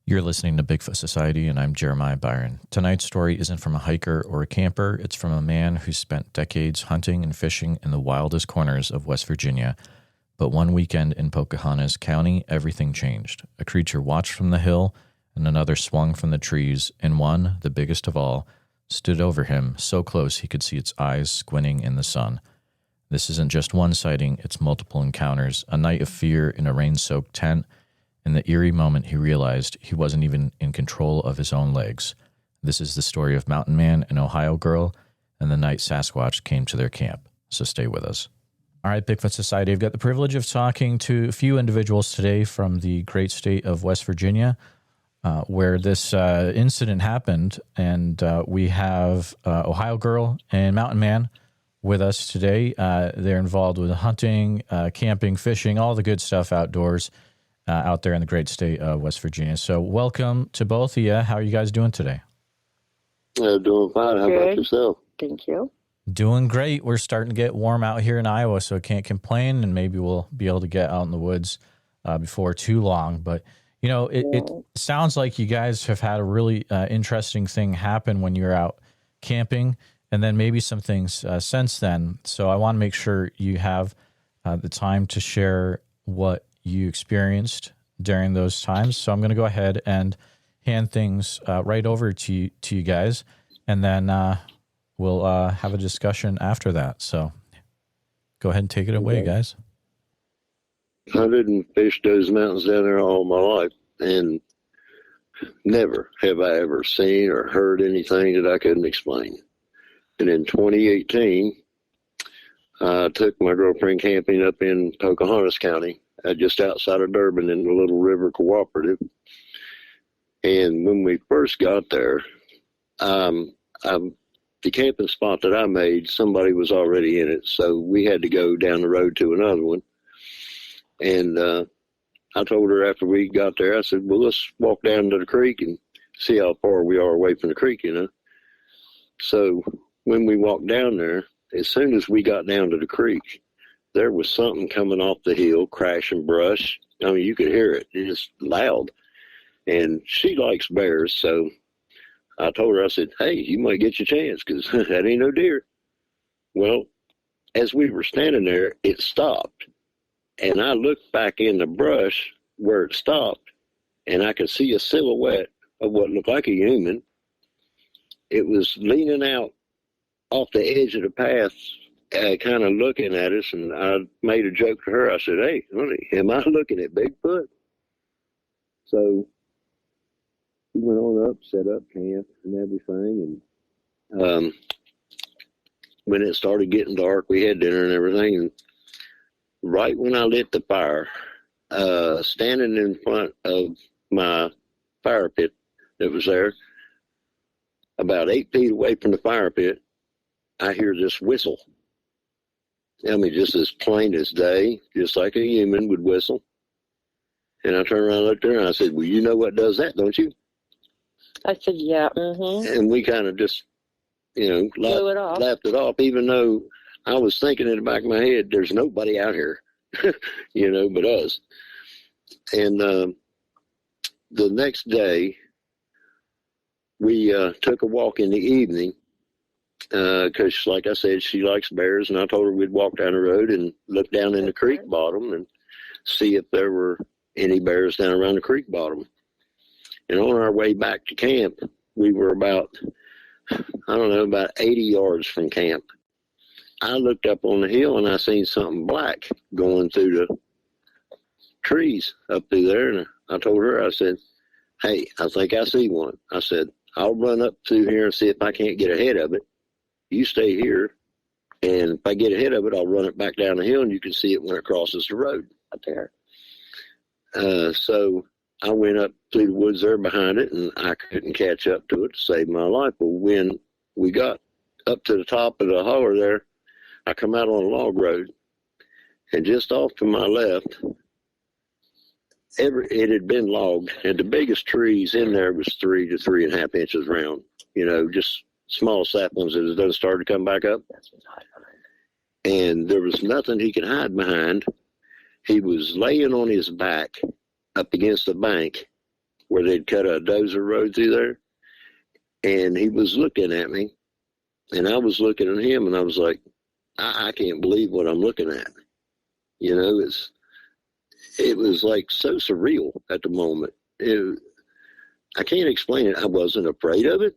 You're listening to Bigfoot Society, and I'm Jeremiah Byron. Tonight's story isn't from a hiker or a camper. It's from a man who spent decades hunting and fishing in the wildest corners of West Virginia. But one weekend in Pocahontas County, everything changed. A creature watched from the hill, and another swung from the trees, and one, the biggest of all, stood over him so close he could see its eyes squinting in the sun. This isn't just one sighting, it's multiple encounters, a night of fear in a rain-soaked tent. In the eerie moment, he realized he wasn't even in control of his own legs. This is the story of Mountain Man, an Ohio girl, and the night Sasquatch came to their camp. So stay with us. All right, Bigfoot Society, I've got the privilege of talking to a few individuals today from the great state of West Virginia, where this incident happened. And we have Ohio girl and Mountain Man with us today. They're involved with hunting, camping, fishing, all the good stuff outdoors. Out there in the great state of West Virginia. So welcome to both of you. How are you guys doing today? Doing fine. How about yourself? Thank you. Doing great. We're starting to get warm out here in Iowa, so I can't complain, and maybe we'll be able to get out in the woods before too long. But, you know, it sounds like you guys have had a really interesting thing happen when you're out camping, and then maybe some things since then. So I want to make sure you have the time to share what you experienced during those times. So I'm going to go ahead and hand things right over to you guys, and then we'll have a discussion after that. So go ahead and take it away, guys. I didn't fish those mountains down there all my life, and never have I ever seen or heard anything that I couldn't explain. And in 2018, I took my girlfriend camping up in Pocahontas County, just outside of Durban in the Little River Cooperative. And when we first got there, the camping spot that I made, somebody was already in it. So we had to go down the road to another one. And I told her after we got there, I said, well, let's walk down to the creek and see how far we are away from the creek, you know. So when we walked down there, as soon as we got down to the creek, there was something coming off the hill, crashing brush. I mean, you could hear it. It's loud. And she likes bears, so I told her, I said, hey, you might get your chance, because that ain't no deer. Well, as we were standing there, it stopped. And I looked back in the brush where it stopped, and I could see a silhouette of what looked like a human. It was leaning out off the edge of the path, kind of looking at us, and I made a joke to her. I said, hey, honey, am I looking at Bigfoot? So we went on up, set up camp and everything, and when it started getting dark, we had dinner and everything, and right when I lit the fire, standing in front of my fire pit that was there, about 8 feet away from the fire pit, I hear this whistle. I mean, just as plain as day, just like a human would whistle. And I turned around and looked at her, and I said, well, you know what does that, don't you? I said, yeah. Mm-hmm. And we kind of just, you know, laughed it off, even though I was thinking in the back of my head, there's nobody out here, you know, but us. And the next day, we took a walk in the evening, because, like I said, she likes bears, and I told her we'd walk down the road and look down in the creek bottom and see if there were any bears down around the creek bottom. And on our way back to camp, we were about 80 yards from camp. I looked up on the hill, and I seen something black going through the trees up through there, and I told her, I said, hey, I think I see one. I said, I'll run up through here and see if I can't get ahead of it. You stay here, and if I get ahead of it, I'll run it back down the hill, and you can see it when it crosses the road up there. So I went up through the woods there behind it, and I couldn't catch up to it to save my life. But when we got up to the top of the holler there, I come out on a log road, and just off to my left, it had been logged, and the biggest trees in there was 3 to 3.5 inches round, you know, just small saplings that done started to come back up. And there was nothing he could hide behind. He was laying on his back up against the bank, where they'd cut a dozer road through there. And he was looking at me, and I was looking at him, and I was like, I can't believe what I'm looking at. You know, it was like so surreal at the moment. I can't explain it. I wasn't afraid of it.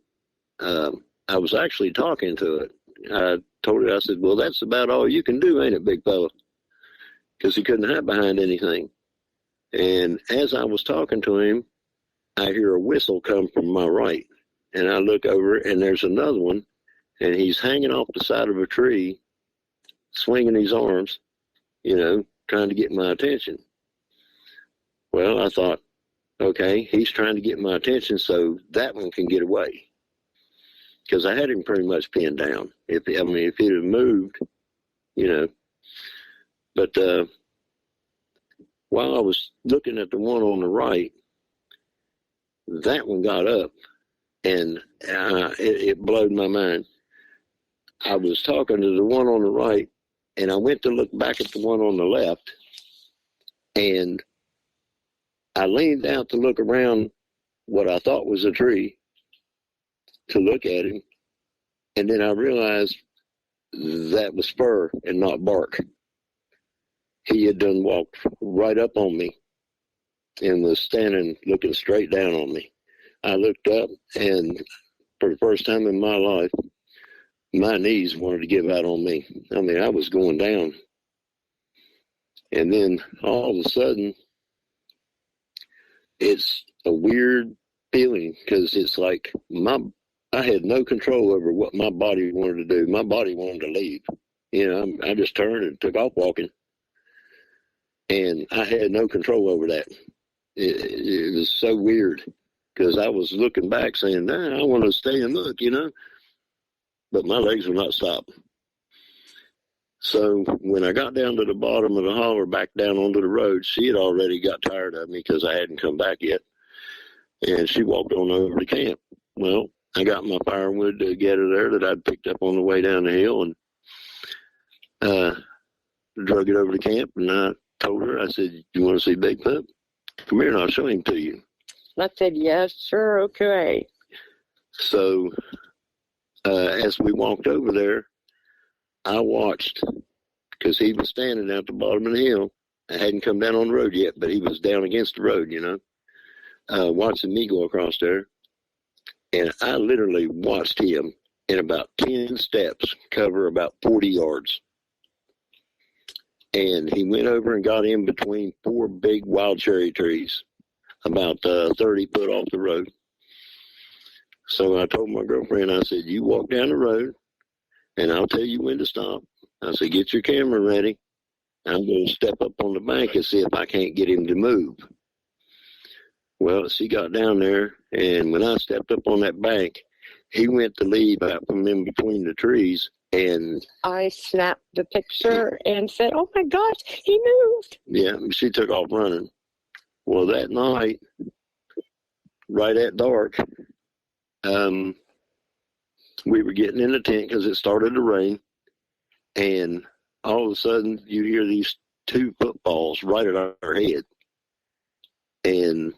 I was actually talking to it. I told it, I said, well, that's about all you can do, ain't it, big fella? Because he couldn't hide behind anything. And as I was talking to him, I hear a whistle come from my right. And I look over, and there's another one, and he's hanging off the side of a tree, swinging his arms, you know, trying to get my attention. Well, I thought, okay, he's trying to get my attention so that one can get away. Because I had him pretty much pinned down. If he'd have moved, you know. But while I was looking at the one on the right, that one got up, and it blowed my mind. I was talking to the one on the right, and I went to look back at the one on the left, and I leaned out to look around what I thought was a tree to look at him, and then I realized that was fur and not bark. He had done walked right up on me and was standing looking straight down on me. I looked up, and for the first time in my life, my knees wanted to give out on me. I mean, I was going down. And then all of a sudden, it's a weird feeling because it's like I had no control over what my body wanted to do. My body wanted to leave. You know, I just turned and took off walking. And I had no control over that. It was so weird because I was looking back saying, nah, I want to stay and look, you know. But my legs were not stopping. So when I got down to the bottom of the holler, back down onto the road, she had already got tired of me because I hadn't come back yet. And she walked on over to camp. Well, I got my firewood together there that I'd picked up on the way down the hill and drug it over to camp. And I told her, I said, you want to see Bigfoot? Come here and I'll show him to you. I said, yes, sure, okay. So as we walked over there, I watched, because he was standing at the bottom of the hill. I hadn't come down on the road yet, but he was down against the road, you know, watching me go across there. And I literally watched him in about 10 steps cover about 40 yards. And he went over and got in between 4 big wild cherry trees, about 30 foot off the road. So I told my girlfriend, I said, you walk down the road, and I'll tell you when to stop. I said, get your camera ready. I'm going to step up on the bank and see if I can't get him to move. Well, she got down there, and when I stepped up on that bank, he went to leave out from in between the trees. And I snapped the picture and said, oh, my gosh, he moved. Yeah, she took off running. Well, that night, right at dark, we were getting in the tent because it started to rain. And all of a sudden, you hear these 2 footfalls right at our head. And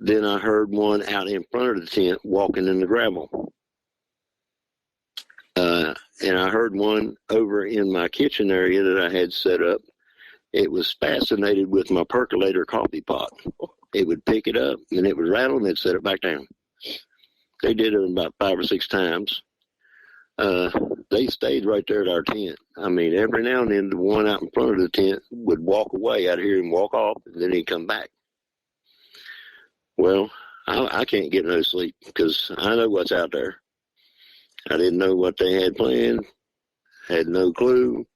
then I heard one out in front of the tent walking in the gravel. And I heard one over in my kitchen area that I had set up. It was fascinated with my percolator coffee pot. It would pick it up, and it would rattle, and it'd set it back down. They did it about 5 or 6 times. They stayed right there at our tent. I mean, every now and then, the one out in front of the tent would walk away. I'd hear him walk off, and then he'd come back. Well, I can't get no sleep because I know what's out there. I didn't know what they had planned, had no clue.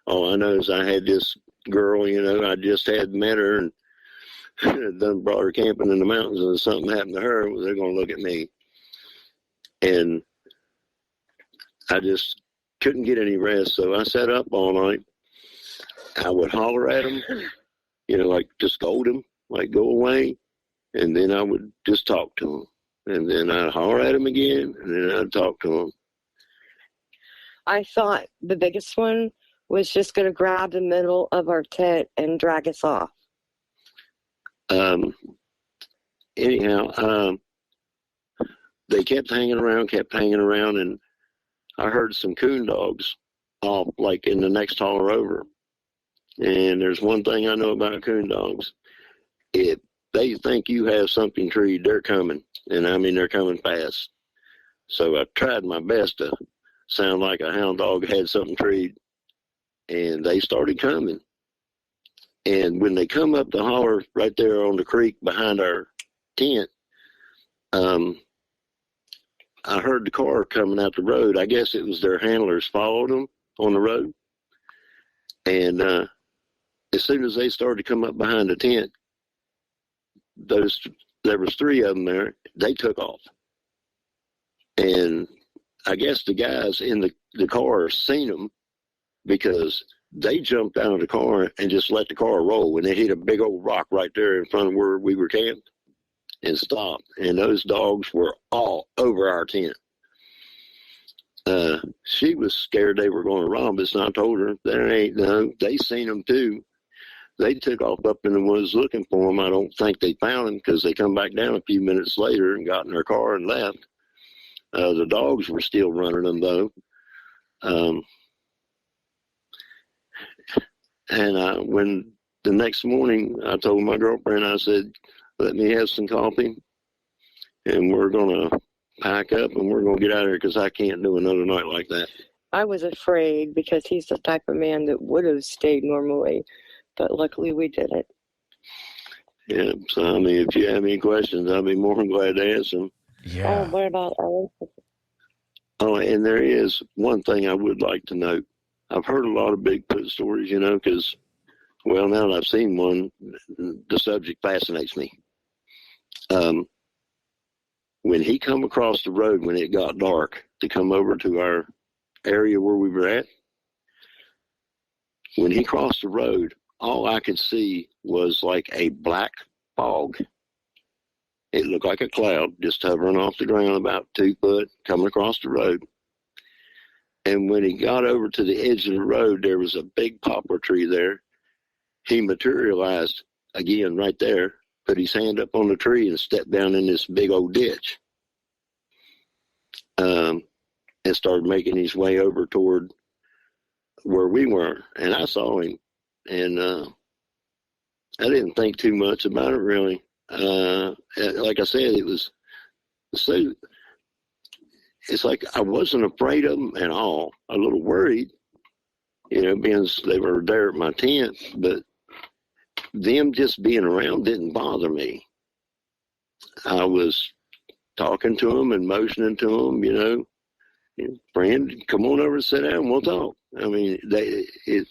All I know is I had this girl, you know, I just had met her and done brought her camping in the mountains, and if something happened to her, well, they're going to look at me. And I just couldn't get any rest, so I sat up all night. I would holler at them, you know, like to scold them, like go away, and then I would just talk to them. And then I'd holler at them again, and then I'd talk to them. I thought the biggest one was just going to grab the middle of our tent and drag us off. anyhow, they kept hanging around, and I heard some coon dogs off, like in the next holler over. And there's one thing I know about coon dogs. If they think you have something treed, they're coming. And I mean, they're coming fast. So I tried my best to sound like a hound dog had something treed. And they started coming. And when they come up the holler right there on the creek behind our tent, I heard the car coming out the road. I guess it was their handlers followed them on the road. And as soon as they started to come up behind the tent, there was three of them there. They took off. And I guess the guys in the car seen them, because they jumped out of the car and just let the car roll. And they hit a big old rock right there in front of where we were camped and stopped. And those dogs were all over our tent. She was scared they were going to rob us, and I told her, there ain't no. They seen them too. They took off up in the woods looking for them. I don't think they found them, because they come back down a few minutes later and got in their car and left. The dogs were still running them, though. And when the next morning, I told my girlfriend, I said, let me have some coffee, and we're going to pack up, and we're going to get out of here, because I can't do another night like that. I was afraid, because he's the type of man that would have stayed normally, but luckily we didn't. Yeah, so I mean, if you have any questions, I'll be more than glad to answer them. Yeah. Oh, what about Ellen? Oh, and there is one thing I would like to note. I've heard a lot of Bigfoot stories, because, well, now that I've seen one, the subject fascinates me. When he come across the road when it got dark to come over to our area where we were at, when he crossed the road, all I could see was like a black fog. It looked like a cloud just hovering off the ground about 2 foot coming across the road. And when he got over to the edge of the road, there was a big poplar tree there. He materialized again right there, put his hand up on the tree and stepped down in this big old ditch. And started making his way over toward where we were. And I saw him. And I didn't think too much about it, really. Like I said, it was so. It's like I wasn't afraid of them at all. A little worried, being they were there at my tent, but them just being around didn't bother me. I was talking to them and motioning to them, friend, come on over and sit down and we'll talk. I mean, it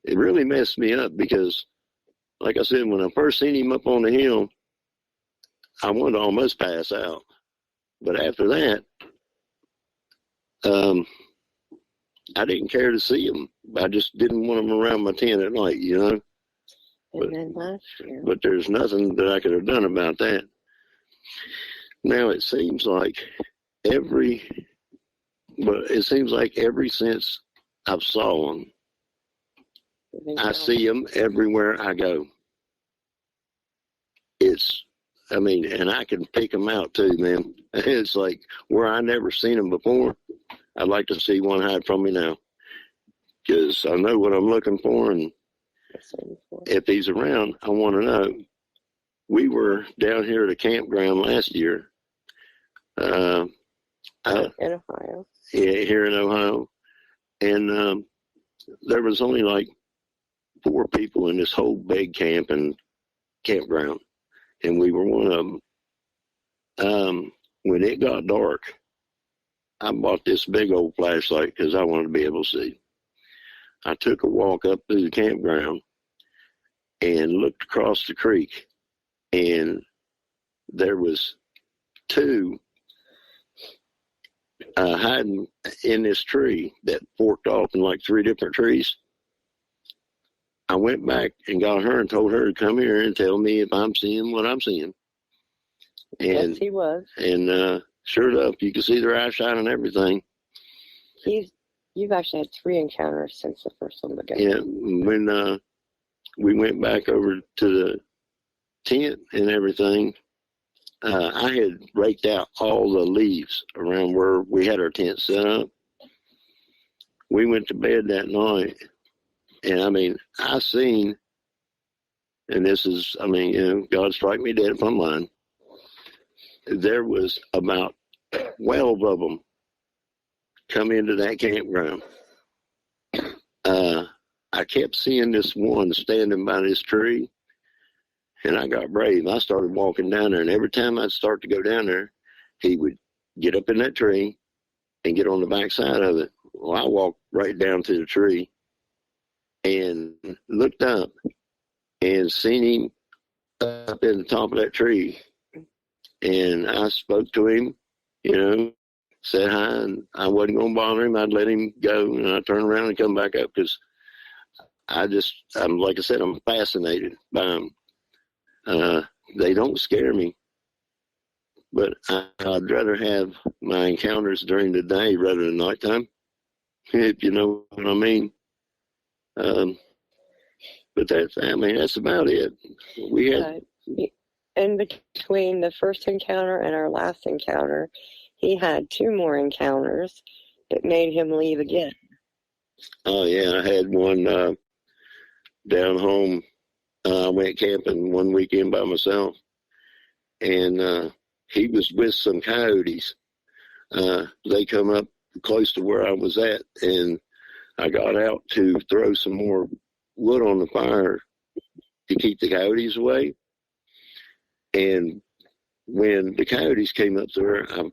really messed me up, because, like I said, when I first seen him up on the hill, I wanted to almost pass out. But after that, I didn't care to see him. I just didn't want him around my tent at night, But, And then last year. but there's nothing that I could have done about that. Now it seems like ever since I've saw him, I see him everywhere I go. And I can pick them out too, man. It's like where I never seen them before. I'd like to see one hide from me now, because I know what I'm looking for, and if he's around, I want to know. We were down here at a campground last year. In Ohio. Yeah, here in Ohio. And there was only like 4 people in this whole big campground, and we were one of them. When it got dark, I bought this big old flashlight because I wanted to be able to see. I took a walk up through the campground and looked across the creek, and there was 2 hiding in this tree that forked off in like 3 different trees. I went back and got her and told her to come here and tell me if I'm seeing what I'm seeing. And yes, he was. And sure enough, you can see their eyeshine and everything. You've actually had 3 encounters since the first one began. Yeah, when we went back over to the tent and everything, I had raked out all the leaves around where we had our tent set up. We went to bed that night, and I mean, I seen, and this is, I mean, you know, God strike me dead if I'm lying. There was about 12 of them come into that campground. I kept seeing this one standing by this tree, and I got brave. I started walking down there, and every time I'd start to go down there, he would get up in that tree and get on the back side of it. Well, I walked right down to the tree and looked up and seen him up in the top of that tree. And I spoke to him, you know, said hi, and I wasn't going to bother him. I'd let him go, and I'd turn around and come back up because I'm like I said, I'm fascinated by them. They don't scare me, but I'd rather have my encounters during the day rather than nighttime, if you know what I mean. But that's about it. We had. In between the first encounter and our last encounter, he had 2 more encounters that made him leave again. Oh, yeah. I had one down home. I went camping one weekend by myself, and he was with some coyotes. They come up close to where I was at, and I got out to throw some more wood on the fire to keep the coyotes away. And when the coyotes came up there, I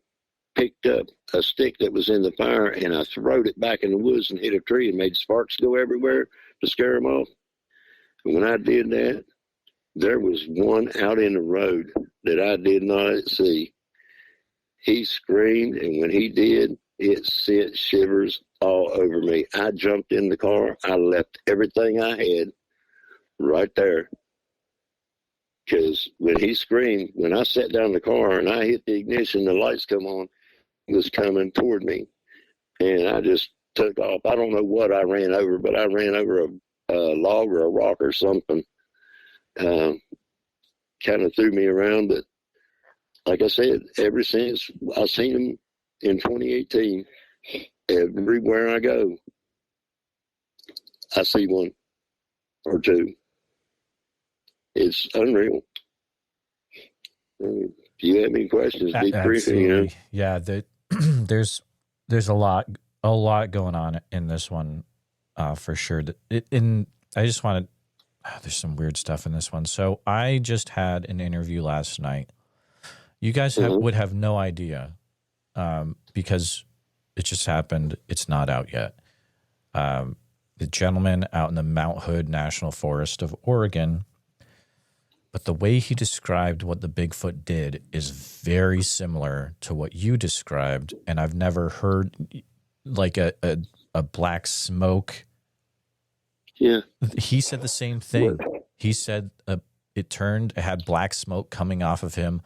picked up a stick that was in the fire, and I throwed it back in the woods and hit a tree and made sparks go everywhere to scare them off. And when I did that, there was one out in the road that I did not see. He screamed, and when he did, it sent shivers all over me. I jumped in the car. I left everything I had right there. Because when he screamed, when I sat down in the car and I hit the ignition, the lights come on, he was coming toward me. And I just took off. I don't know what I ran over, but I ran over a log or a rock or something. Kind of threw me around. But like I said, ever since I seen him in 2018, everywhere I go, I see one or two. It's unreal. If you have any questions, debriefing, you know? Yeah, there's a lot going on in this one, for sure. I just wanted. There's some weird stuff in this one. So I just had an interview last night. You guys would have no idea, because it just happened. It's not out yet. The gentleman out in the Mount Hood National Forest of Oregon. But the way he described what the Bigfoot did is very similar to what you described, and I've never heard like a black smoke. Yeah. He said the same thing. He said it had black smoke coming off of him,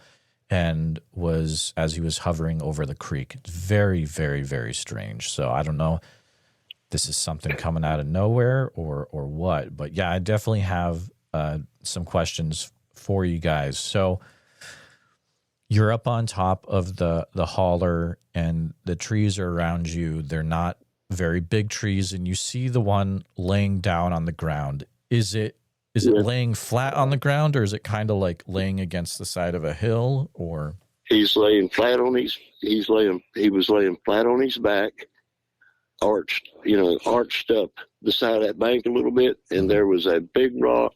and was as he was hovering over the creek. It's very, very, very strange. So I don't know if this is something coming out of nowhere or what, but yeah, I definitely have some questions for you guys. So you're up on top of the holler, and the trees are around you. They're not very big trees, and you see the one laying down on the ground. Is it laying flat on the ground, or is it kind of like laying against the side of a hill? Or he's laying flat on he was laying flat on his back, arched up the side of that bank a little bit, and there was a big rock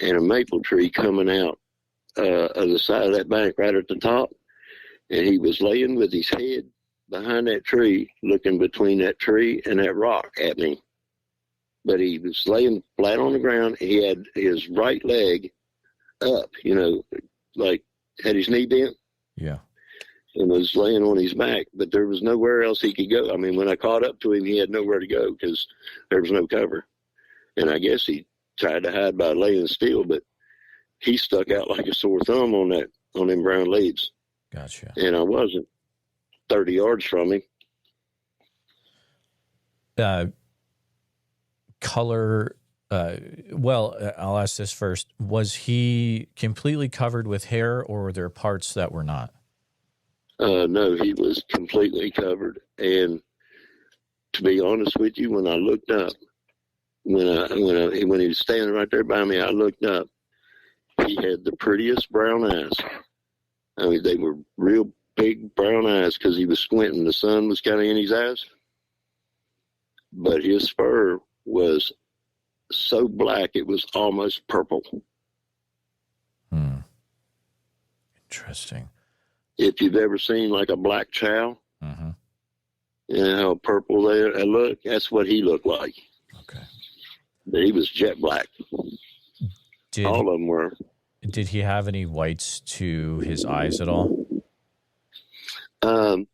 and a maple tree coming out of the side of that bank right at the top, and he was laying with his head behind that tree, looking between that tree and that rock at me. But he was laying flat on the ground. He had his right leg up, like had his knee bent. Yeah. And was laying on his back, but there was nowhere else he could go. I mean, when I caught up to him, he had nowhere to go because there was no cover. And I guess he tried to hide by laying still, but he stuck out like a sore thumb on them brown leaves. Gotcha. And I wasn't 30 yards from him. Color, I'll ask this first. Was he completely covered with hair, or were there parts that were not? No, he was completely covered. And to be honest with you, when I looked up, when he was standing right there by me, I looked up. He had the prettiest brown eyes. I mean, they were real big brown eyes because he was squinting. The sun was kind of in his eyes. But his fur was so black it was almost purple. Interesting. If you've ever seen like a black chow, you know how purple they look? That's what he looked like. Okay. But he was jet black. All of them were. Did he have any whites to his eyes at all? I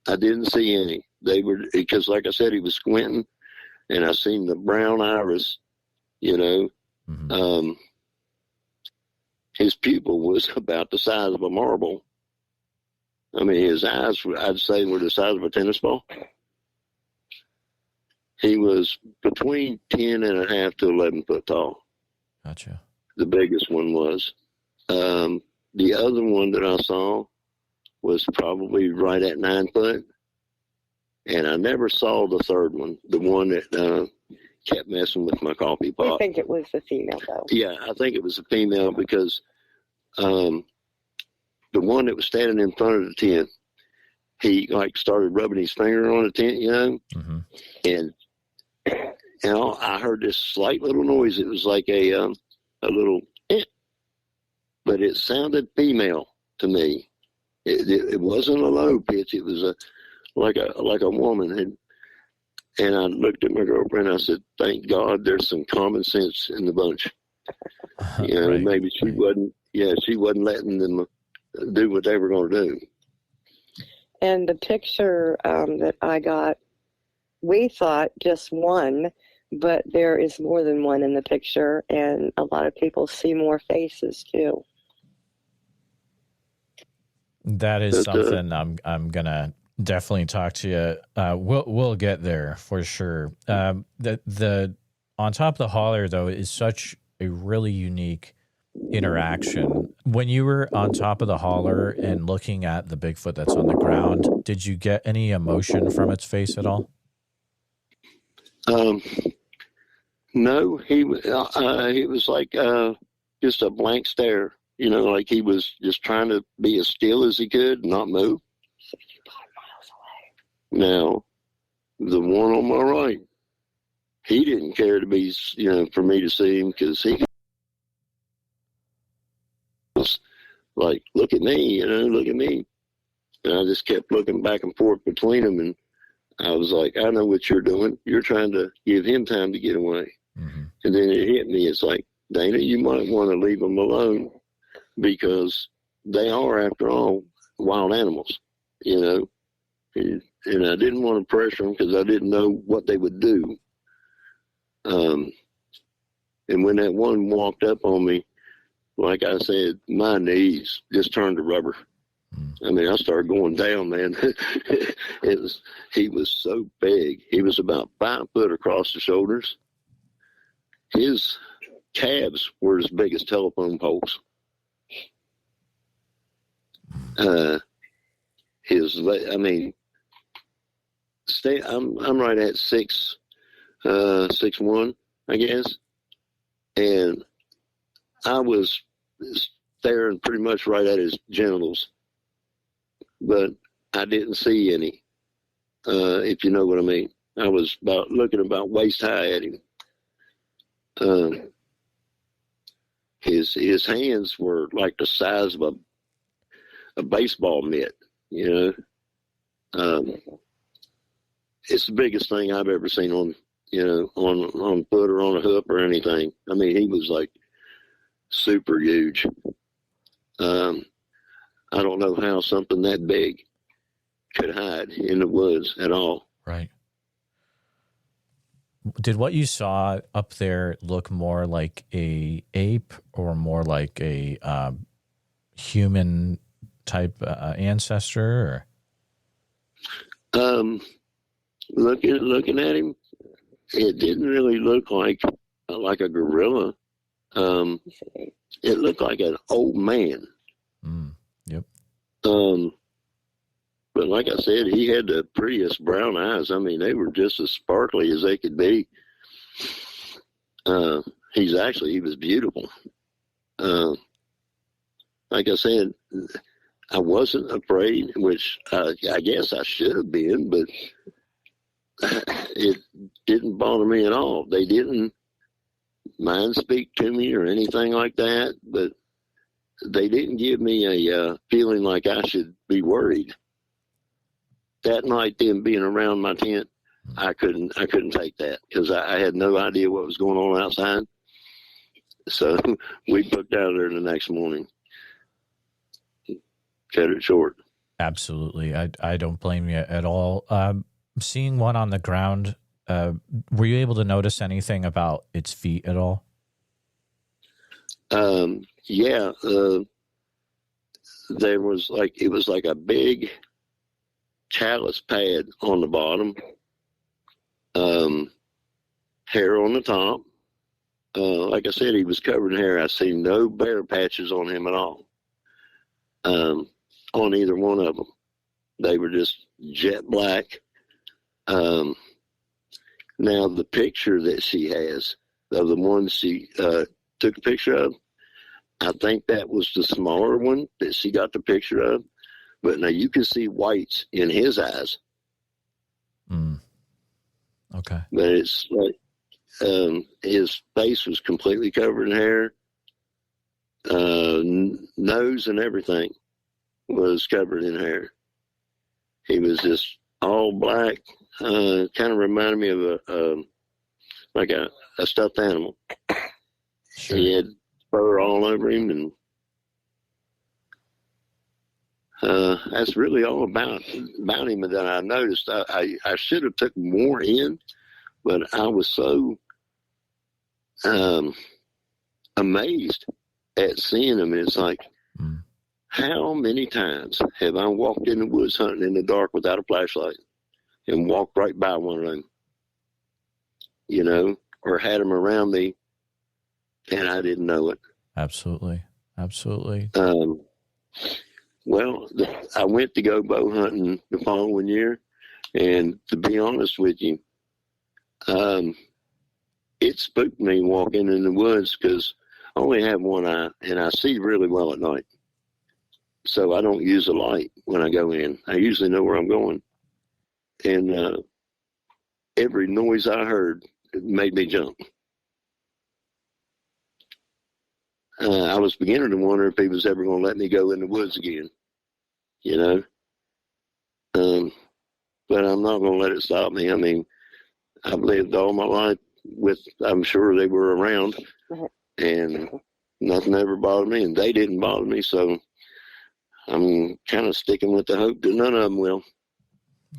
didn't see any. They were, because like I said, he was squinting, and I seen the brown iris, you know. His pupil was about the size of a marble. I mean, his eyes, I'd say, were the size of a tennis ball. He was between 10 and a half to 11 foot tall. Gotcha. The biggest one was. The other one that I saw was probably right at 9 foot. And I never saw the third one, the one that kept messing with my coffee pot. I think it was the female, though. Yeah, I think it was a female because the one that was standing in front of the tent, he like started rubbing his finger on the tent, you know, and I heard this slight little noise. It was like a little, but it sounded female to me. It wasn't a low pitch. It was like a woman. And I looked at my girlfriend. I said, "Thank God, there's some common sense in the bunch." You know, maybe she wasn't. Yeah, she wasn't letting them do what they were going to do. And the picture that I got, we thought just one, but there is more than one in the picture, and a lot of people see more faces too. That is something I'm gonna definitely talk to you. We'll get there for sure. The on top of the holler though is such a really unique interaction. When you were on top of the holler and looking at the Bigfoot that's on the ground, did you get any emotion from its face at all? No, he was like just a blank stare. You know, like he was just trying to be as still as he could, not move. 65 miles away. Now, the one on my right, he didn't care to be, you know, for me to see him because he was like, "Look at me, you know, look at me." And I just kept looking back and forth between them, and I was like, "I know what you're doing. You're trying to give him time to get away." And then it hit me. It's like, Dana, you might want to leave them alone because they are, after all, wild animals, you know. And I didn't want to pressure them because I didn't know what they would do. And when that one walked up on me, like I said, my knees just turned to rubber. I mean, I started going down, man. He was so big. He was about 5 foot across the shoulders. His calves were as big as telephone poles. I'm right at 6'1", I guess, and I was staring pretty much right at his genitals, but I didn't see any. If you know what I mean, I was looking about waist high at him. His hands were like the size of a baseball mitt, you know. It's the biggest thing I've ever seen on foot or on a hoof or anything. I mean, he was like super huge. I don't know how something that big could hide in the woods at all. Right. Did what you saw up there look more like a ape or more like a human type ancestor? Or? Looking at him, it didn't really look like like a gorilla. It looked like an old man. Yep. But like I said, he had the prettiest brown eyes. I mean, they were just as sparkly as they could be. He was beautiful. Like I said, I wasn't afraid, which I guess I should have been, but it didn't bother me at all. They didn't mind speak to me or anything like that, but they didn't give me a feeling like I should be worried. That night, them being around my tent, I couldn't take that because I had no idea what was going on outside. So we booked out of there the next morning. Cut it short. Absolutely. I don't blame you at all. Seeing one on the ground, were you able to notice anything about its feet at all? Yeah. There was it was like a big chalice pad on the bottom, hair on the top. Like I said, he was covered in hair. I see no bare patches on him at all. On either one of them. They were just jet black. Now, the picture that she has of the one she took a picture of, I think that was the smaller one that she got the picture of. But now you can see whites in his eyes. Okay. But it's like his face was completely covered in hair. Nose and everything was covered in hair. He was just all black. Kind of reminded me of a stuffed animal. Sure. He had fur all over him, and that's really all about him that I noticed. I should have took more in, but I was so amazed at seeing him. It's like, how many times have I walked in the woods hunting in the dark without a flashlight and walked right by one of them, or had them around me and I didn't know it. Absolutely. Well, I went to go bow hunting the following year, and to be honest with you, it spooked me walking in the woods because I only have one eye, and I see really well at night. So I don't use a light when I go in. I usually know where I'm going. And every noise I heard made me jump. I was beginning to wonder if he was ever going to let me go in the woods again, But I'm not going to let it stop me. I mean, I've lived all my life I'm sure they were around, and nothing ever bothered me, and they didn't bother me, so I'm kind of sticking with the hope that none of them will.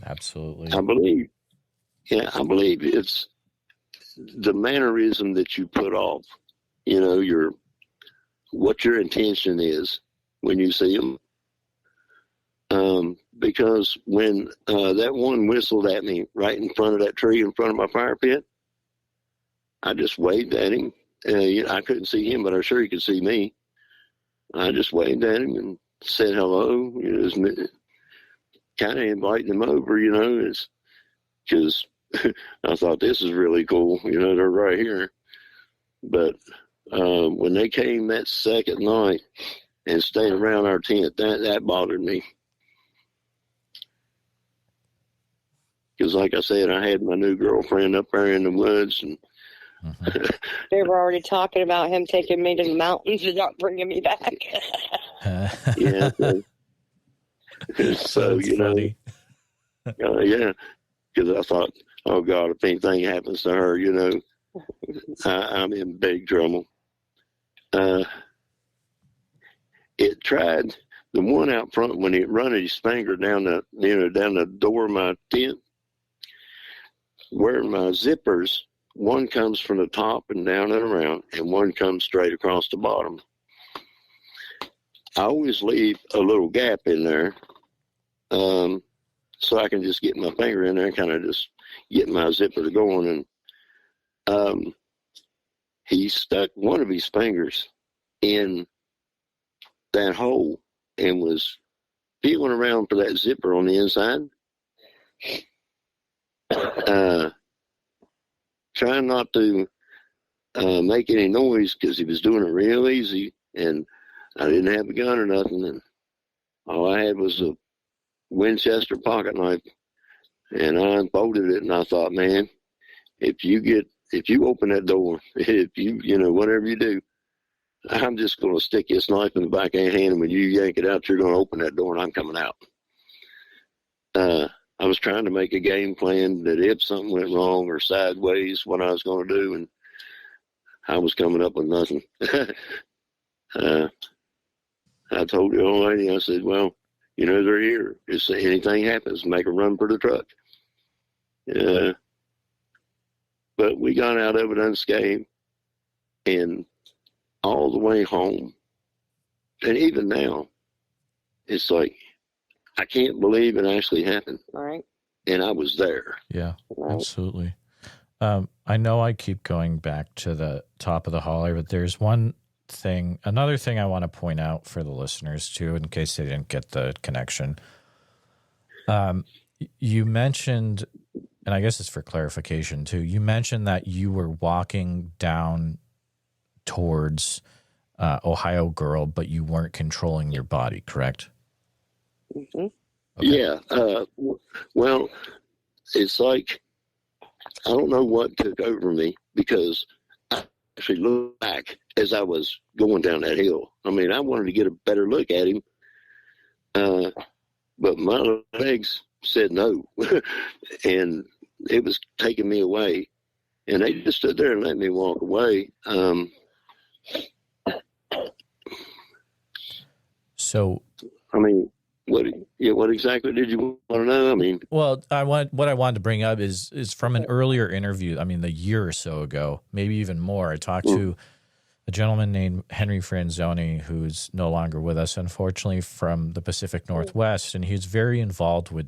Absolutely. I believe it's the mannerism that you put off, what your intention is when you see them. Because when that one whistled at me right in front of that tree in front of my fire pit, I just waved at him. I couldn't see him, but I'm sure he could see me. I just waved at him and said hello. Kind of inviting him over, because I thought this is really cool. They're right here. But when they came that second night and stayed around our tent, that bothered me. Because, like I said, I had my new girlfriend up there in the woods, and they were already talking about him taking me to the mountains and not bringing me back. Yeah. So funny. Yeah, because I thought, oh God, if anything happens to her, I'm in big trouble. It tried the one out front when he run his finger down the door of my tent, where my zippers. One comes from the top and down and around, and one comes straight across the bottom. I always leave a little gap in there, so I can just get my finger in there and kind of just get my zipper going. And he stuck one of his fingers in that hole and was feeling around for that zipper on the inside. Trying not to make any noise because he was doing it real easy, and I didn't have a gun or nothing, and all I had was a Winchester pocket knife, and I unfolded it, and I thought, man, if you open that door, if you whatever you do, I'm just going to stick this knife in the back of your hand, and when you yank it out, you're going to open that door, and I'm coming out. I was trying to make a game plan that if something went wrong or sideways, what I was going to do, and I was coming up with nothing. I told the old lady, I said, well, they're here. If anything happens, make a run for the truck. But we got out of it unscathed, and all the way home. And even now, it's like, I can't believe it actually happened. Right. And I was there. Yeah, right. Absolutely. I know I keep going back to the top of the holler, but there's another thing I want to point out for the listeners too, in case they didn't get the connection. You mentioned, and I guess it's for clarification too, you mentioned that you were walking down towards Ohio Girl, but you weren't controlling your body, correct? Mm-hmm. Okay. Yeah. Well, it's like, I don't know what took over me, because I actually looked back as I was going down that hill. I mean, I wanted to get a better look at him, but my legs said no, and it was taking me away. And they just stood there and let me walk away. So, I mean, what exactly did you want to know? I mean, well, what I wanted to bring up is from an earlier interview. I mean, a year or so ago, maybe even more. I talked to a gentleman named Henry Franzoni, who's no longer with us, unfortunately, from the Pacific Northwest, and he's very involved with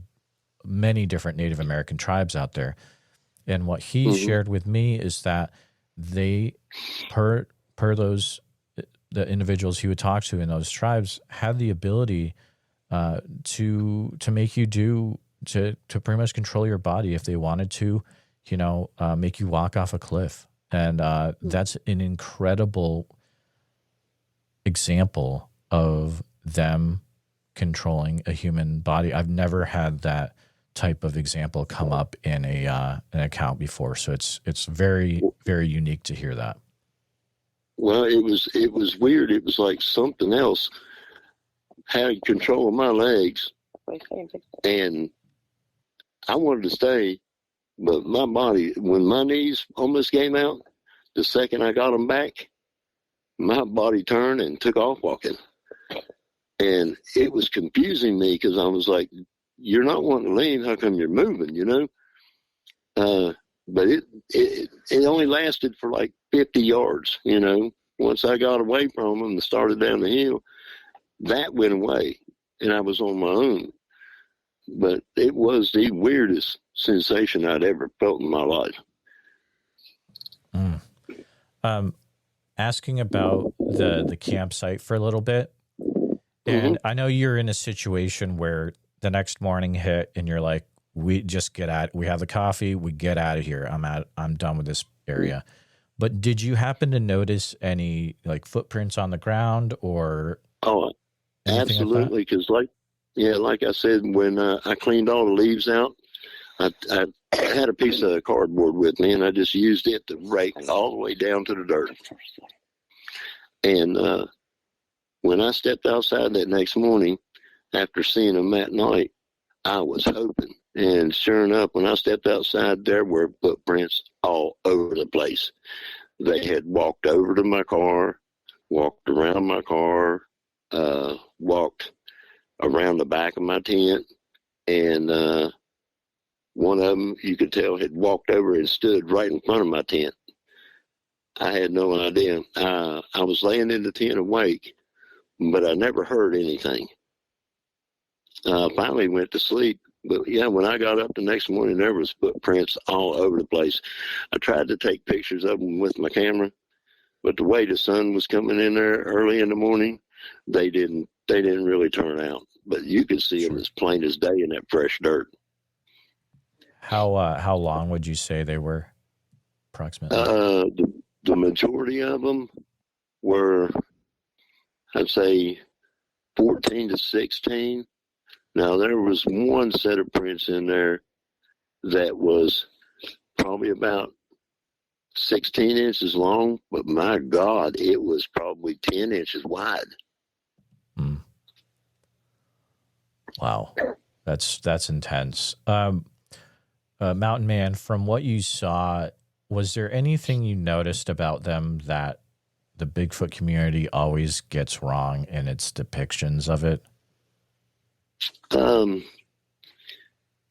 many different Native American tribes out there. And what he shared with me is that they, per those the individuals he would talk to in those tribes, had the ability to make you to pretty much control your body if they wanted to, make you walk off a cliff. And that's an incredible example of them controlling a human body. I've never had that type of example come up in an account before, so it's very, very unique to hear that. Well, it was weird. It was like something else had control of my legs, and I wanted to stay, but my body, when my knees almost came out, the second I got them back, my body turned and took off walking. And it was confusing me, because I was like, you're not wanting to leave, how come you're moving, But it only lasted for like 50 yards, Once I got away from them and started down the hill, that went away, and I was on my own. But it was the weirdest sensation I'd ever felt in my life. Asking about the campsite for a little bit, and I know you're in a situation where the next morning hit, and you're like, we have the coffee, we get out of here. I'm done with this area. But did you happen to notice any like footprints on the ground or? Oh, absolutely. Because like I said, when I cleaned all the leaves out, I had a piece of cardboard with me, and I just used it to rake all the way down to the dirt. And when I stepped outside that next morning, after seeing them that night, I was hoping. And sure enough, when I stepped outside, there were footprints all over the place. They had walked over to my car, walked around my car, walked around the back of my tent, and one of them, you could tell, had walked over and stood right in front of my tent. I had no idea. I was laying in the tent awake, but I never heard anything. I finally went to sleep. But yeah, when I got up the next morning, there was footprints all over the place. I tried to take pictures of them with my camera, But the way the sun was coming in there early in the morning, they didn't really turn out. But you could see them as plain as day in that fresh dirt. How long would you say they were, approximately? The majority of them were, I'd say, 14 to 16. Now, there was one set of prints in there that was probably about 16 inches long, but my God, it was probably 10 inches wide. Wow. That's intense. Mountain Man, from what you saw, was there anything you noticed about them that the Bigfoot community always gets wrong in its depictions of it?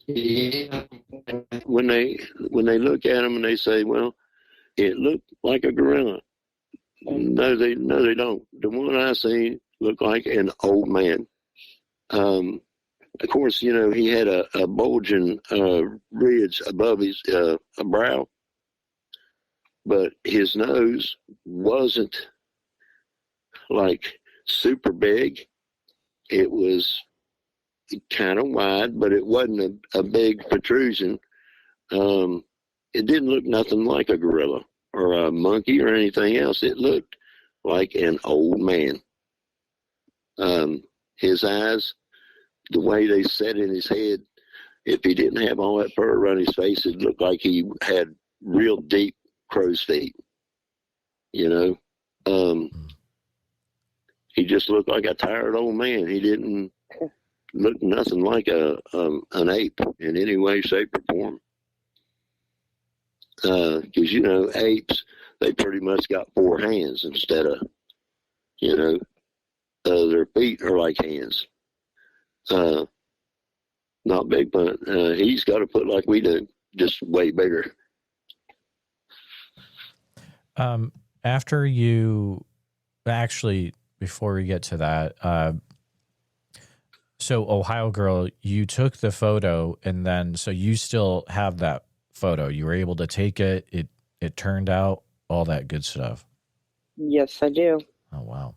Yeah. When they look at them and they say, "Well, it looked like a gorilla," no, they don't. The one I seen looked like an old man. Of course, you know, he had a bulging ridge above his brow, but his nose wasn't like super big. It was kind of wide, but it wasn't a big protrusion. It didn't look nothing like a gorilla or a monkey or anything else. It looked like an old man. His eyes, the way they set in his head, if he didn't have all that fur around his face, it looked like he had real deep crow's feet. You know, he just looked like a tired old man. He didn't look nothing like an ape in any way, shape, or form. Because, you know, apes, they pretty much got 4 hands instead of, you know, their feet are like hands. Not Bigfoot. He's got a foot like we do, just way bigger. After you, actually, before we get to that, so Ohio Girl, you took the photo, and then so you still have that photo. You were able to take it. It turned out, all that good stuff. Yes, I do. Oh, wow.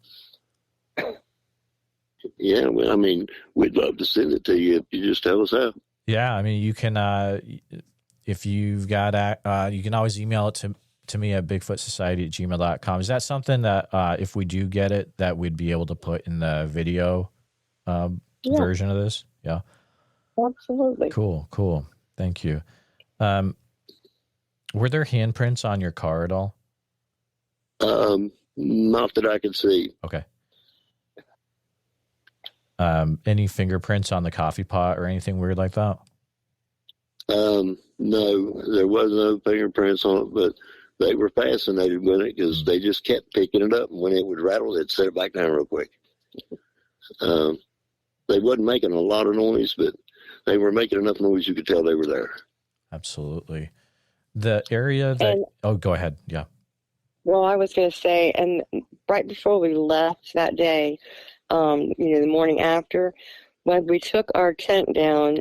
Yeah, well, I mean, we'd love to send it to you if you just tell us how. Yeah, I mean, you can, if you've got, you can always email it to me at bigfootsociety@gmail.com. Is that something that, if we do get it, that we'd be able to put in the video version of this? Yeah. Absolutely. Cool. Thank you. Were there handprints on your car at all? Not that I could see. Okay. Any fingerprints on the coffee pot or anything weird like that? No, there was no fingerprints on it, but they were fascinated with it because they just kept picking it up, and when it would rattle, they'd set it back down real quick. They wasn't making a lot of noise, but they were making enough noise you could tell they were there. Absolutely. The area that... go ahead. Yeah. Well, I was going to say, and right before we left that day, the morning after, when we took our tent down,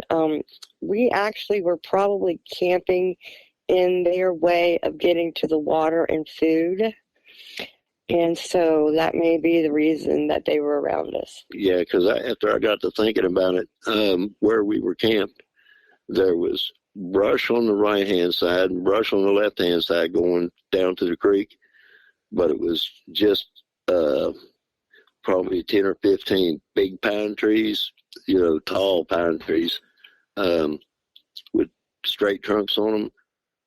we actually were probably camping in their way of getting to the water and food. And so that may be the reason that they were around us. Yeah, because after I got to thinking about it, where we were camped, there was brush on the right-hand side and brush on the left-hand side going down to the creek. But it was just probably 10 or 15 big pine trees, tall pine trees with straight trunks on them.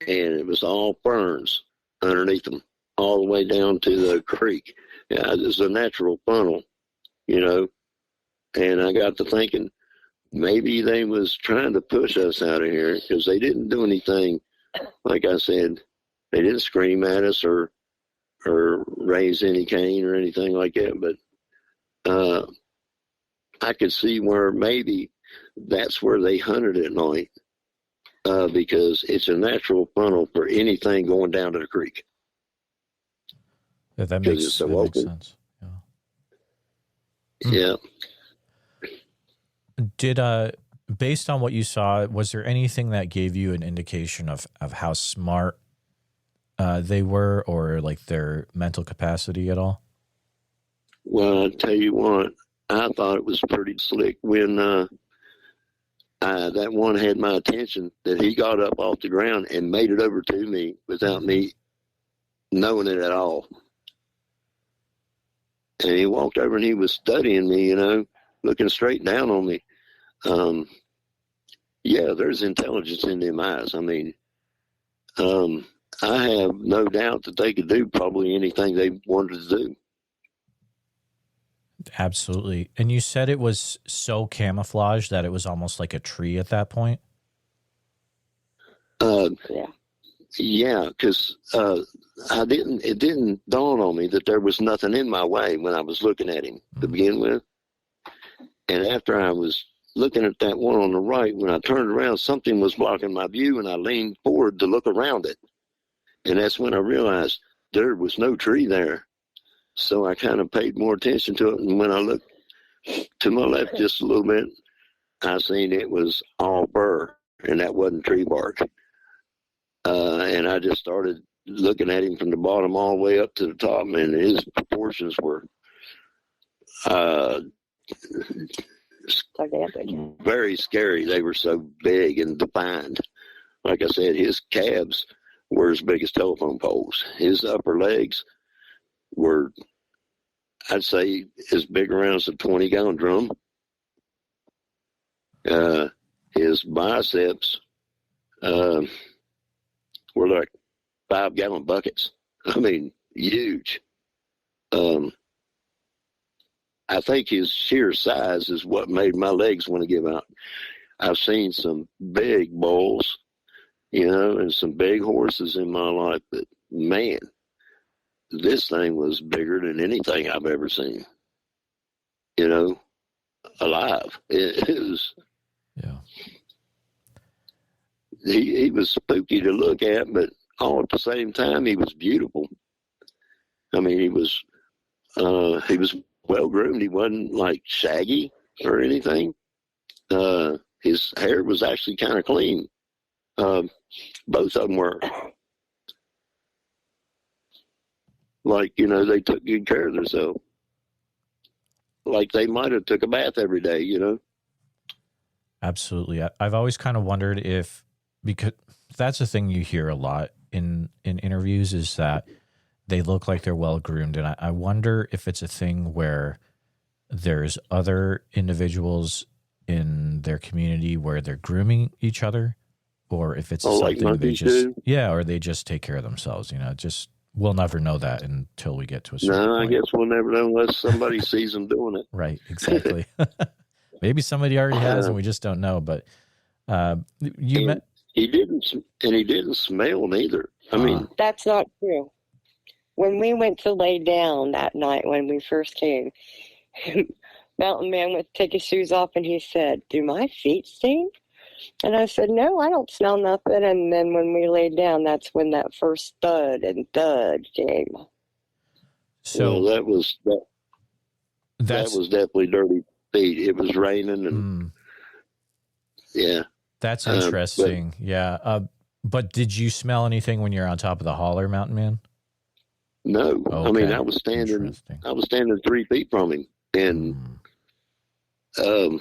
And it was all ferns underneath them, all the way down to the creek. Yeah, it was a natural funnel, And I got to thinking, maybe they was trying to push us out of here because they didn't do anything. Like I said, they didn't scream at us or raise any cane or anything like that. But I could see where maybe that's where they hunted at night. Because it's a natural funnel for anything going down to the creek. Yeah, that makes sense. Yeah. Did based on what you saw, was there anything that gave you an indication of how smart they were, or like their mental capacity at all? Well, I'll tell you what, I thought it was pretty slick when that one had my attention, that he got up off the ground and made it over to me without me knowing it at all. And he walked over and he was studying me, looking straight down on me. Yeah, there's intelligence in them eyes. I mean, I have no doubt that they could do probably anything they wanted to do. Absolutely. And you said it was so camouflaged that it was almost like a tree at that point? Yeah. Yeah, because it didn't dawn on me that there was nothing in my way when I was looking at him to begin with. And after I was looking at that one on the right, when I turned around, something was blocking my view, and I leaned forward to look around it. And that's when I realized there was no tree there. So I kind of paid more attention to it. And when I looked to my left just a little bit, I seen it was all burr, and that wasn't tree bark. And I just started looking at him from the bottom all the way up to the top, and his proportions were very scary. They were so big and defined. Like I said, his calves were as big as telephone poles. His upper legs were, I'd say, as big around as a 20-gallon drum. His biceps were like 5-gallon buckets. I mean, huge. I think his sheer size is what made my legs want to give out. I've seen some big bulls, and some big horses in my life, but man, this thing was bigger than anything I've ever seen, alive. It was, yeah. He was spooky to look at, but all at the same time, he was beautiful. I mean, he was well groomed. He wasn't like shaggy or anything. His hair was actually kind of clean. Both of them were. Like, they took good care of themselves. Like they might have took a bath every day, Absolutely. I've always kind of wondered because that's the thing you hear a lot in interviews, is that they look like they're well groomed. And I wonder if it's a thing where there's other individuals in their community where they're grooming each other, or if it's something like they just do. Yeah, or they just take care of themselves. We'll never know that until we get to a certain point. I guess we'll never know unless somebody sees them doing it. Right, exactly. Maybe somebody already has, and we just don't know. But he didn't smell neither. I mean, that's not true. When we went to lay down that night when we first came, Mountain Man would take his shoes off, and he said, "Do my feet stink?" And I said, "No, I don't smell nothing." And then when we laid down, that's when that first thud and thud came. So that was definitely dirty feet. It was raining, and yeah, that's interesting. But did you smell anything when you're on top of the holler, Mountain Man? No, okay. I mean, I was standing 3 feet from him, and no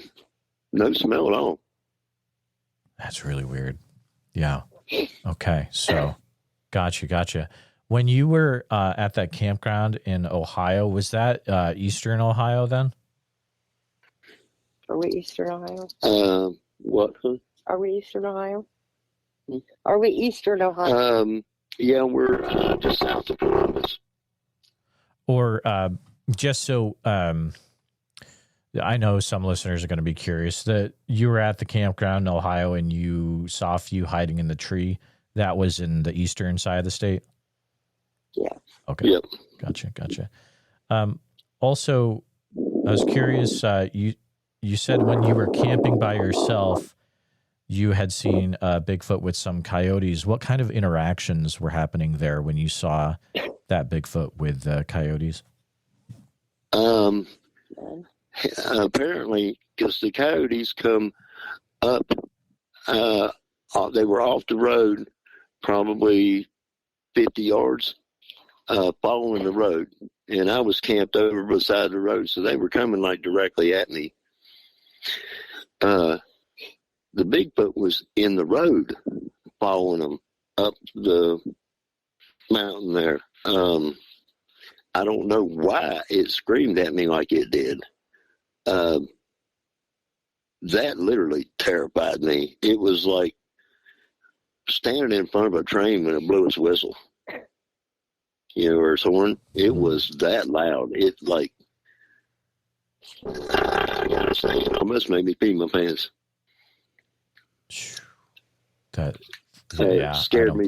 smell at all. That's really weird. Yeah. Okay. So, gotcha. When you were at that campground in Ohio, was that Eastern Ohio then? Are we Eastern Ohio? What? Are we Eastern Ohio? Are we Eastern Ohio? Yeah, we're just south of Columbus. Or just so I know some listeners are going to be curious, that you were at the campground in Ohio and you saw a few hiding in the tree. That was in the eastern side of the state? Yeah. Okay. Yep. Gotcha. Also, I was curious, you said when you were camping by yourself, you had seen Bigfoot with some coyotes. What kind of interactions were happening there when you saw that Bigfoot with coyotes? Apparently, because the coyotes come up, they were off the road probably 50 yards, following the road. And I was camped over beside the road, so they were coming like directly at me. The Bigfoot was in the road following them up the mountain there. I don't know why it screamed at me like it did. That literally terrified me. It was like standing in front of a train when it blew its whistle, or its horn. It was that loud. It like, I gotta say, it almost made me pee my pants. That scared me.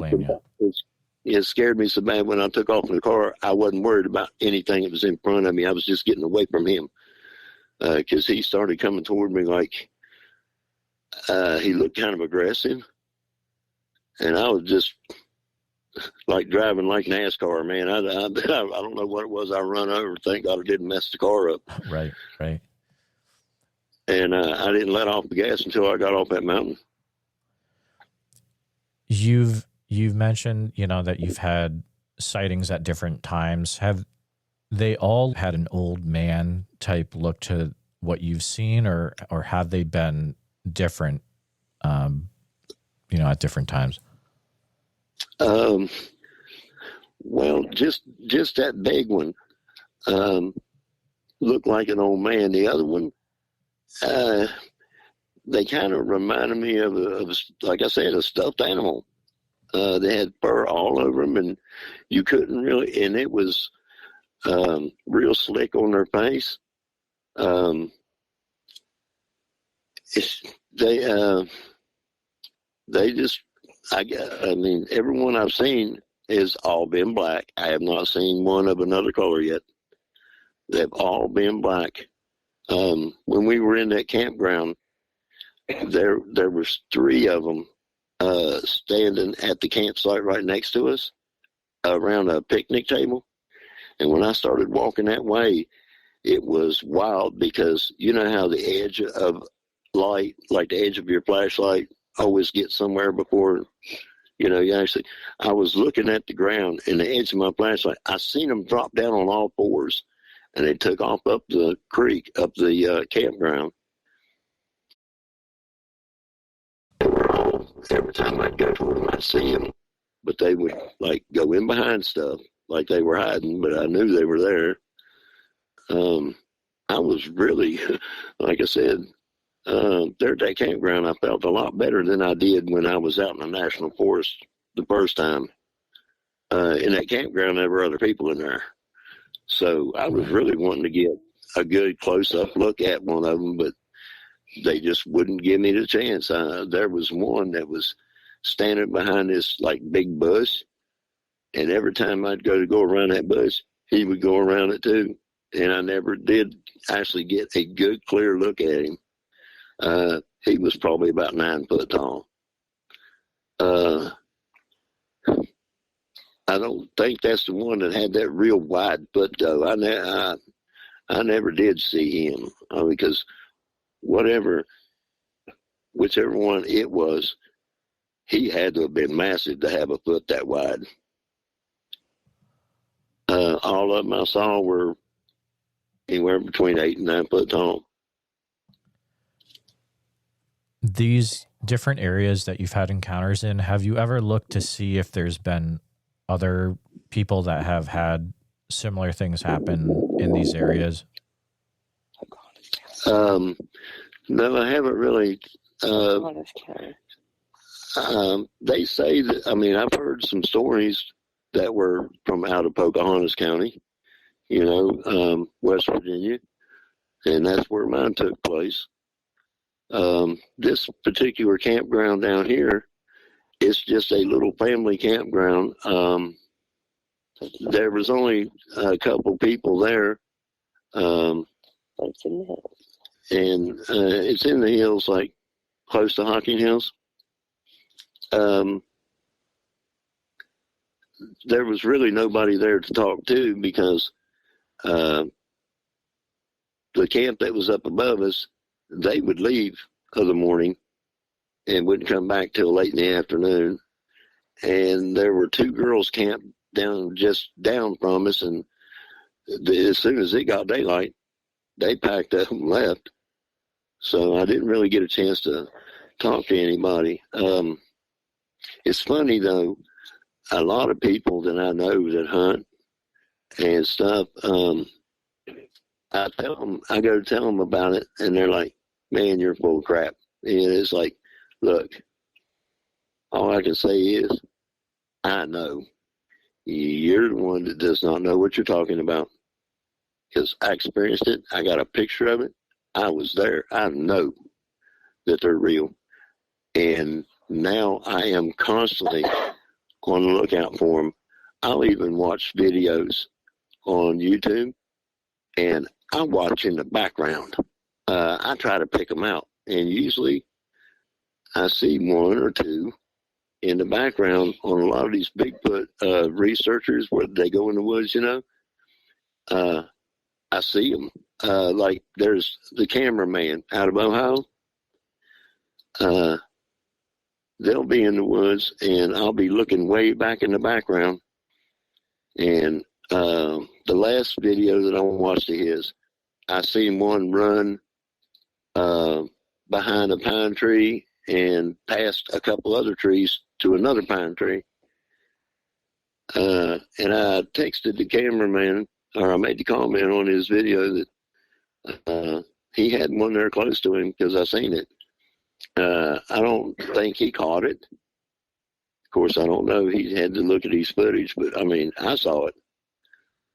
It scared me so bad when I took off in the car. I wasn't worried about anything that was in front of me. I was just getting away from him because he started coming toward me like he looked kind of aggressive, and I was just like driving like NASCAR, man. I don't know what it was. I run over. Thank God I didn't mess the car up. Right. And I didn't let off the gas until I got off that mountain. You've mentioned, that you've had sightings at different times. Have they all had an old man type look to what you've seen, or have they been different, at different times? Well, just that big one looked like an old man. The other one, they kind of reminded me of like I said, a stuffed animal. They had fur all over them, and you couldn't really, and it was real slick on their face. They just, I mean, everyone I've seen has all been black. I have not seen one of another color yet. They've all been black. When we were in that campground, there was 3 of them standing at the campsite right next to us around a picnic table. And when I started walking that way, it was wild because you know how the edge of light, like the edge of your flashlight, always gets somewhere before, you actually, I was looking at the ground and the edge of my flashlight. I seen them drop down on all fours, and they took off up the creek, up the campground. They were all, every time I'd go toward them, I'd see them, but they would like go in behind stuff like they were hiding, but I knew they were there. I was really, like I said, there at that campground, I felt a lot better than I did when I was out in the national forest the first time. In that campground, there were other people in there. So I was really wanting to get a good close-up look at one of them, but they just wouldn't give me the chance. There was one that was standing behind this like big bush, and every time I'd go around that bush, he would go around it too. And I never did actually get a good, clear look at him. He was probably about 9 foot tall. I don't think that's the one that had that real wide foot, though. I never did see him because whichever one it was, he had to have been massive to have a foot that wide. All of them I saw were anywhere between 8 and 9 foot tall. These different areas that you've had encounters in, have you ever looked to see if there's been other people that have had similar things happen in these areas? No, I haven't really. They say that, I've heard some stories that were from out of Pocahontas County, West Virginia, and that's where mine took place. This particular campground down here, it's just a little family campground. There was only a couple people there. It's in the hills. And it's in the hills, like close to Hocking Hills. There was really nobody there to talk to because the camp that was up above us, they would leave of the morning and wouldn't come back till late in the afternoon. and there were two girls camped just down from us, and as soon as it got daylight, they packed up and left. So I didn't really get a chance to talk to anybody. It's funny, though, a lot of people that I know that hunt and stuff, I go to tell them about it, and they're like, man, you're full of crap. And it's like, look, all I can say is, I know. You're the one that does not know what you're talking about, because I experienced it. I got a picture of it. I was there. I know that they're real. And now I am constantly on the lookout for them. I'll even watch videos on YouTube, and I watch in the background. I try to pick them out, and usually I see one or two in the background on a lot of these Bigfoot researchers where they go in the woods, I see them. Like there's the cameraman out of Ohio. They'll be in the woods, and I'll be looking way back in the background. And the last video that I watched of his, I seen one run behind a pine tree and past a couple other trees to another pine tree. And I texted the cameraman, or I made the comment on his video that he had one there close to him because I seen it. I don't think he caught it. Of course, I don't know. He had to look at his footage, but I mean, I saw it.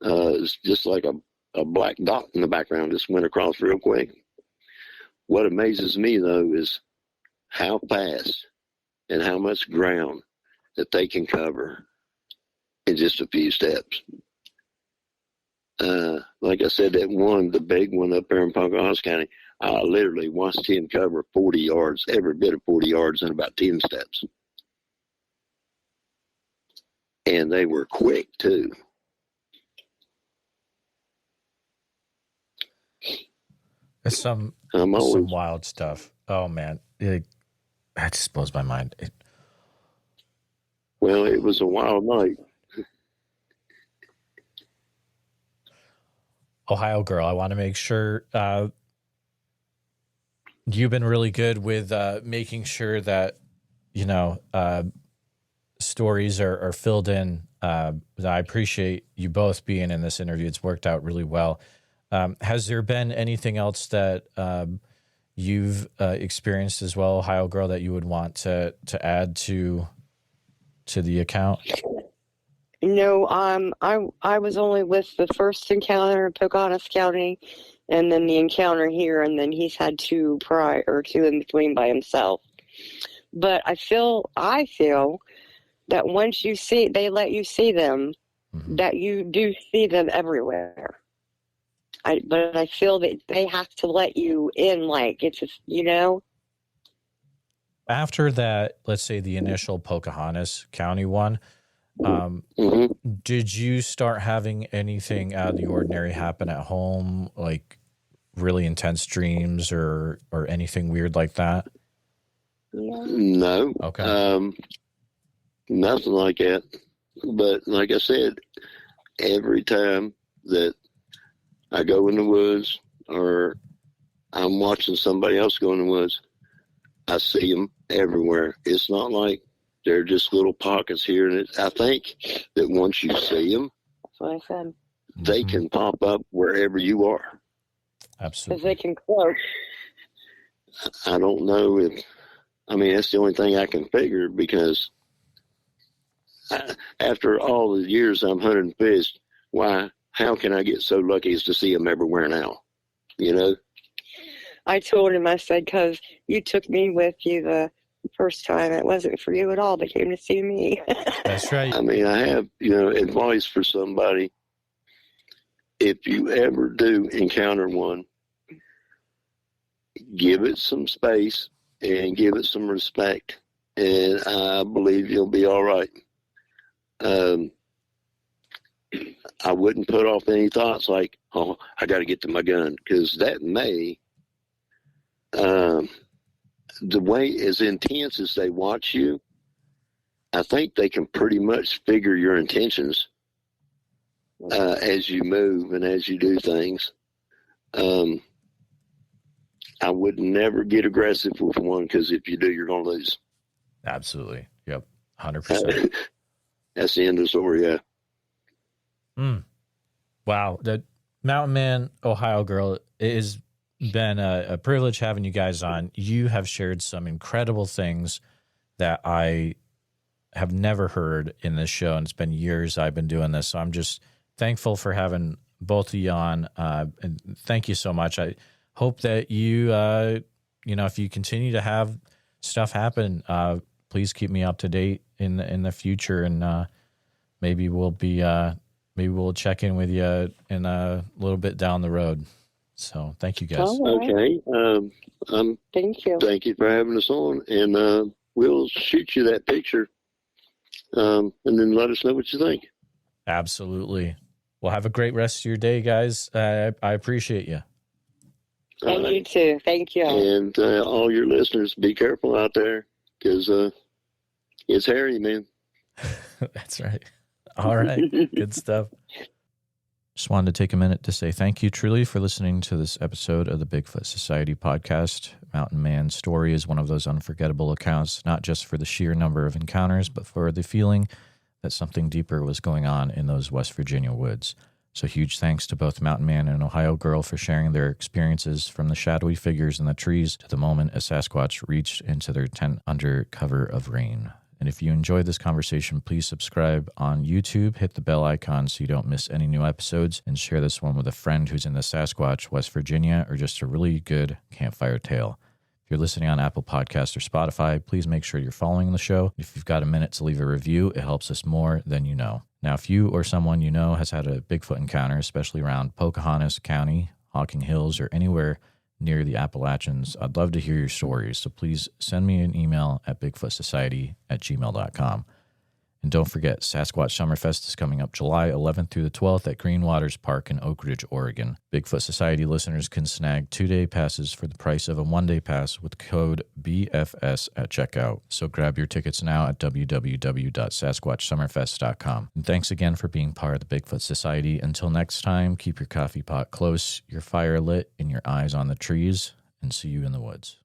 It's just like a black dot in the background just went across real quick. What amazes me, though, is how fast and how much ground that they can cover in just a few steps. Like I said, that one, the big one up there in Pocahontas County, I literally watched him cover 40 yards, every bit of 40 yards in about 10 steps. And they were quick, too. It's some wild stuff. Oh, man. That just blows my mind. Well, it was a wild night. Ohio girl, I want to make sure you've been really good with making sure that, stories are filled in. I appreciate you both being in this interview. It's worked out really well. Has there been anything else that you've experienced as well, Ohio girl, that you would want to add to the account? No, I was only with the first encounter in Pocahontas County, and then the encounter here, and then he's had two in between by himself. But I feel that once they let you see them, mm-hmm. that you do see them everywhere. But I feel that they have to let you in, like it's just, After that, let's say the initial Pocahontas County one, mm-hmm. did you start having anything out of the ordinary happen at home, like really intense dreams or anything weird like that? No. Okay. Nothing like that. But like I said, every time that I go in the woods or I'm watching somebody else go in the woods, I see them everywhere. It's not like they're just little pockets here. And I think that once you see them, that's what I said, they mm-hmm. can pop up wherever you are. Absolutely. Because they can cloak. I don't know that's the only thing I can figure, because after all the years I'm hunting fish, how can I get so lucky as to see them everywhere now? I told him, I said, because you took me with you the first time. It wasn't for you at all. They came to see me. That's right. I have, advice for somebody. If you ever do encounter one, give it some space and give it some respect, and I believe you'll be all right. I wouldn't put off any thoughts like, oh, I got to get to my gun, because that may, the way as intense as they watch you, I think they can pretty much figure your intentions as you move and as you do things. I would never get aggressive with one, because if you do, you're going to lose. Absolutely. Yep. 100%. That's the end of the story, yeah. Wow. The Mountain Man, Ohio Girl, it has been a privilege having you guys on. You have shared some incredible things that I have never heard in this show, and it's been years I've been doing this. So I'm just thankful for having both of you on. And thank you so much. I hope that you, if you continue to have stuff happen, please keep me up to date in the future, and maybe we'll check in with you in a little bit down the road. So thank you guys. Okay. Thank you. Thank you for having us on, and we'll shoot you that picture, and then let us know what you think. Absolutely. Well, have a great rest of your day, guys. I appreciate you. And you too. Thank you. And all your listeners, be careful out there, because it's hairy, man. That's right. All right. Good stuff. Just wanted to take a minute to say thank you truly for listening to this episode of the Bigfoot Society podcast. Mountain Man's story is one of those unforgettable accounts, not just for the sheer number of encounters, but for the feeling that something deeper was going on in those West Virginia woods. So huge thanks to both Mountain Man and Ohio Girl for sharing their experiences, from the shadowy figures in the trees to the moment a Sasquatch reached into their tent under cover of rain. And if you enjoyed this conversation, please subscribe on YouTube, hit the bell icon so you don't miss any new episodes, and share this one with a friend who's in the Sasquatch, West Virginia, or just a really good campfire tale. If you're listening on Apple Podcasts or Spotify, please make sure you're following the show. If you've got a minute to leave a review, it helps us more than you know. Now, if you or someone you know has had a Bigfoot encounter, especially around Pocahontas County, Hocking Hills, or anywhere near the Appalachians, I'd love to hear your stories. So please send me an email at bigfootsociety@gmail.com. And don't forget, Sasquatch Summerfest is coming up July 11th through the 12th at Green Waters Park in Oak Ridge, Oregon. Bigfoot Society listeners can snag 2-day passes for the price of a 1-day pass with code BFS at checkout. So grab your tickets now at www.sasquatchsummerfest.com. And thanks again for being part of the Bigfoot Society. Until next time, keep your coffee pot close, your fire lit, and your eyes on the trees, and see you in the woods.